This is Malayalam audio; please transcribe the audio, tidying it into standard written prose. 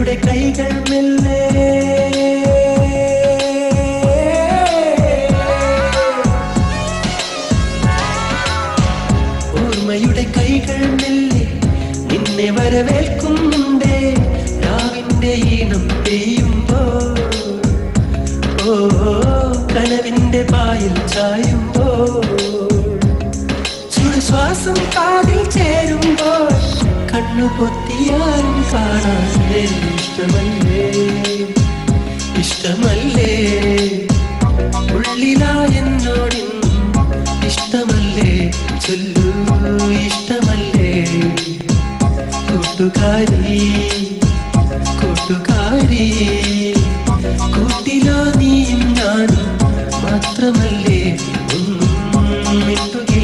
ഓർമ്മയുടെ കൈകൾ മെല്ലെ ഓർമ്മയുടെ കൈകൾ മെല്ലെ നിന്നെ വരവേൽക്കുന്നുണ്ടേ രാവിന്റെ ഈണം പെയ്യുമ്പോൾ ഓ കനവിന്റെ പായിൽ ചായുമ്പോൾ ചുടുശ്വാസം കാതിൽ ചേരുമ്പോൾ കണ്ണു പൊത്തിയാലും കാണാതെ ഇഷ്ടമല്ലേ ഇഷ്ടമല്ലേ ഉള്ളിലാ എന്നോടിന്നും ഇഷ്ടമല്ലേ ചൊല്ലൂ ഇഷ്ടമല്ലേ കൂട്ടുകാരി കൂട്ടുകാരി കൂട്ടിലോ നീയും ഞാനും മാത്രമല്ലേ ഒന്നും മിണ്ടുക